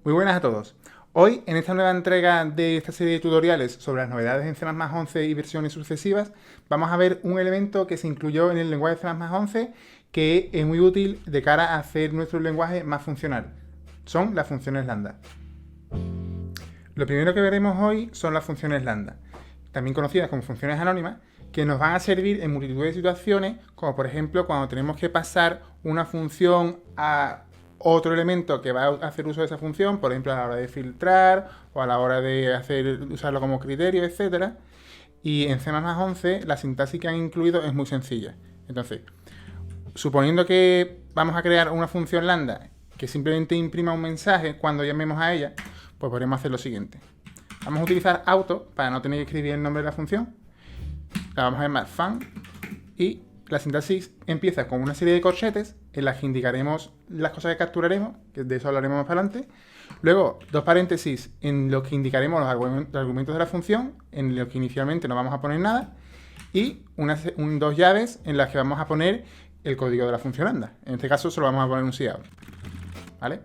Muy buenas a todos. Hoy, en esta nueva entrega de esta serie de tutoriales sobre las novedades en C++11 y versiones sucesivas, vamos a ver un elemento que se incluyó en el lenguaje C++11 que es muy útil de cara a hacer nuestro lenguaje más funcional. Son las funciones lambda. Lo primero que veremos hoy son las funciones lambda, también conocidas como funciones anónimas, que nos van a servir en multitud de situaciones, como por ejemplo cuando tenemos que pasar una función a otro elemento que va a hacer uso de esa función, por ejemplo a la hora de filtrar o a la hora de usarlo como criterio, etc. Y en C++11 la sintaxis que han incluido es muy sencilla. Entonces, suponiendo que vamos a crear una función lambda que simplemente imprima un mensaje cuando llamemos a ella, pues podremos hacer lo siguiente. Vamos a utilizar auto para no tener que escribir el nombre de la función. La vamos a llamar fun y la sintaxis empieza con una serie de corchetes en las que indicaremos las cosas que capturaremos, que de eso hablaremos más adelante. Luego, dos paréntesis en los que indicaremos los argumentos de la función, en los que inicialmente no vamos a poner nada. Y dos llaves en las que vamos a poner el código de la función lambda. En este caso solo vamos a poner un cout. ¿Vale?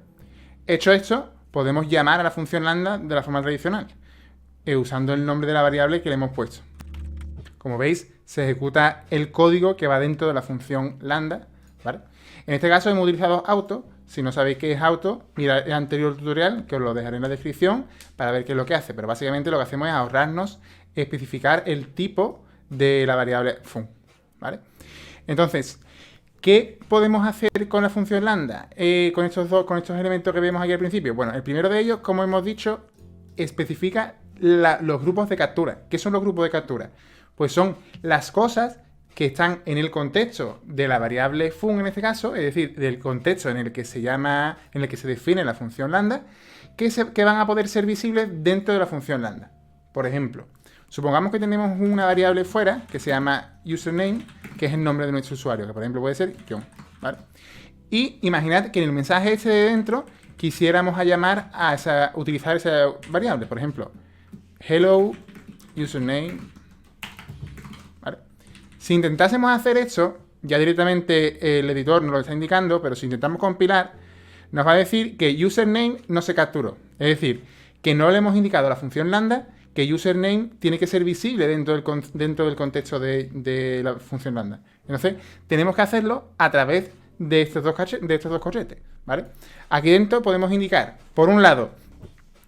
Hecho esto, podemos llamar a la función lambda de la forma tradicional, usando el nombre de la variable que le hemos puesto. Como veis, se ejecuta el código que va dentro de la función lambda, ¿vale? En este caso hemos utilizado auto. Si no sabéis qué es auto, mirad el anterior tutorial, que os lo dejaré en la descripción, para ver qué es lo que hace. Pero básicamente lo que hacemos es ahorrarnos especificar el tipo de la variable fun, ¿vale? Entonces, ¿qué podemos hacer con la función lambda? Con estos elementos que vemos aquí al principio. Bueno, el primero de ellos, como hemos dicho, especifica los grupos de captura. ¿Qué son los grupos de captura? Pues son las cosas que están en el contexto de la variable fun en este caso, es decir, del contexto en el que se define la función lambda, que van a poder ser visibles dentro de la función lambda. Por ejemplo, supongamos que tenemos una variable fuera que se llama username, que es el nombre de nuestro usuario, que por ejemplo puede ser John, ¿vale? Y imaginad que en el mensaje ese de dentro quisiéramos utilizar esa variable, por ejemplo, hello username. ¿Vale? Si intentásemos hacer esto, ya directamente el editor nos lo está indicando, pero si intentamos compilar, nos va a decir que username no se capturó. Es decir, que no le hemos indicado a la función lambda que username tiene que ser visible dentro del contexto de la función lambda. Entonces, tenemos que hacerlo a través de estos dos corchetes, ¿vale? Aquí dentro podemos indicar, por un lado,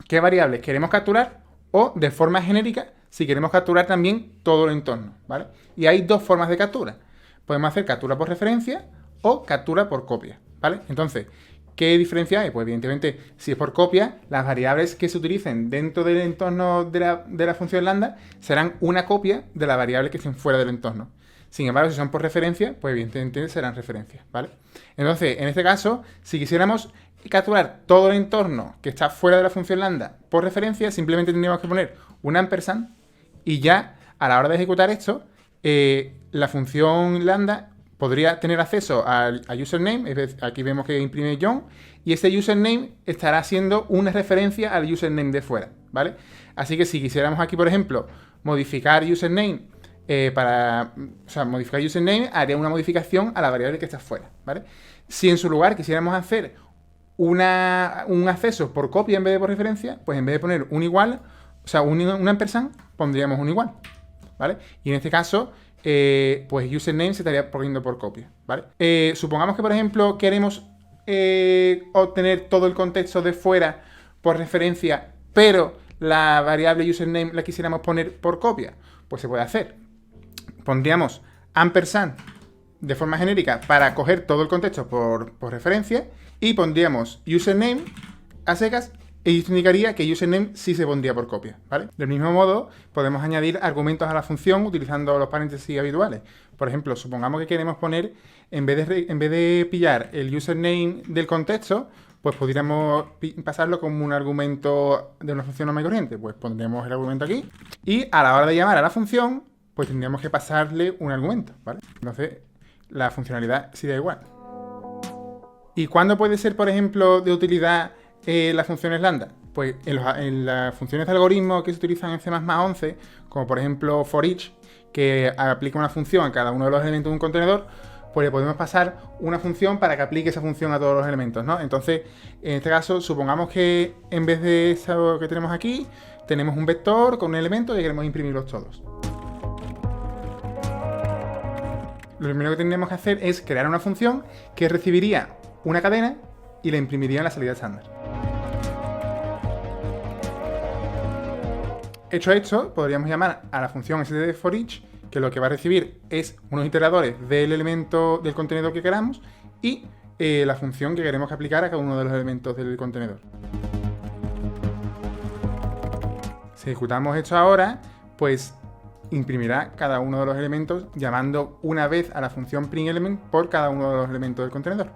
qué variables queremos capturar o, de forma genérica, si queremos capturar también todo el entorno, ¿vale? Y hay dos formas de captura. Podemos hacer captura por referencia o captura por copia, ¿vale? Entonces, ¿qué diferencia hay? Pues evidentemente, si es por copia, las variables que se utilicen dentro del entorno de la función lambda serán una copia de la variable que estén fuera del entorno. Sin embargo, si son por referencia, pues evidentemente serán referencias, ¿vale? Entonces, en este caso, si quisiéramos capturar todo el entorno que está fuera de la función lambda por referencia, simplemente tendríamos que poner un ampersand y ya a la hora de ejecutar esto, la función lambda podría tener acceso a username. Aquí vemos que imprime John, y ese username estará haciendo una referencia al username de fuera, ¿vale? Así que si quisiéramos aquí, por ejemplo, modificar username, modificar username, haría una modificación a la variable que está fuera, ¿vale? Si en su lugar quisiéramos hacer un acceso por copia en vez de por referencia, pues en vez de poner un igual, un ampersand, pondríamos un igual, ¿vale? Y en este caso, pues username se estaría poniendo por copia, ¿vale? Supongamos que, por ejemplo, queremos obtener todo el contexto de fuera por referencia, pero la variable username la quisiéramos poner por copia, pues se puede hacer. Pondríamos ampersand de forma genérica para coger todo el contexto por referencia, y pondríamos username a secas, y esto indicaría que username sí se pondría por copia, ¿vale? Del mismo modo, podemos añadir argumentos a la función utilizando los paréntesis habituales. Por ejemplo, supongamos que queremos poner, en vez de pillar el username del contexto, pues podríamos pasarlo como un argumento de una función normal y corriente. Pues pondremos el argumento aquí, y a la hora de llamar a la función, pues tendríamos que pasarle un argumento, ¿vale? Entonces, la funcionalidad sería igual. ¿Y cuándo puede ser, por ejemplo, de utilidad las funciones lambda? Pues en las funciones de algoritmo que se utilizan en C++11, como por ejemplo for each, que aplica una función a cada uno de los elementos de un contenedor, pues le podemos pasar una función para que aplique esa función a todos los elementos, ¿no? Entonces, en este caso, supongamos que en vez de eso que tenemos aquí, tenemos un vector con un elemento y queremos imprimirlos todos. Lo primero que tendríamos que hacer es crear una función que recibiría una cadena y la imprimiría en la salida estándar. Hecho esto, podríamos llamar a la función std_for_each, que lo que va a recibir es unos iteradores del elemento del contenedor que queramos y la función que queremos que aplicar a cada uno de los elementos del contenedor. Si ejecutamos esto ahora, pues imprimirá cada uno de los elementos llamando una vez a la función printElement por cada uno de los elementos del contenedor.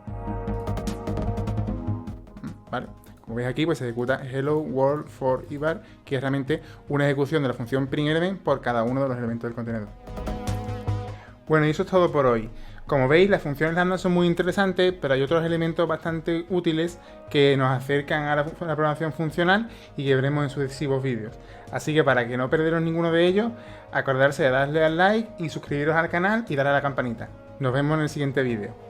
¿Vale? Como veis aquí, pues se ejecuta hello world for ivar, que es realmente una ejecución de la función printElement por cada uno de los elementos del contenedor. Bueno, y eso es todo por hoy. Como veis, las funciones lambda son muy interesantes, pero hay otros elementos bastante útiles que nos acercan a la programación funcional y que veremos en sucesivos vídeos. Así que para que no perderos ninguno de ellos, acordarse de darle al like y suscribiros al canal y darle a la campanita. Nos vemos en el siguiente vídeo.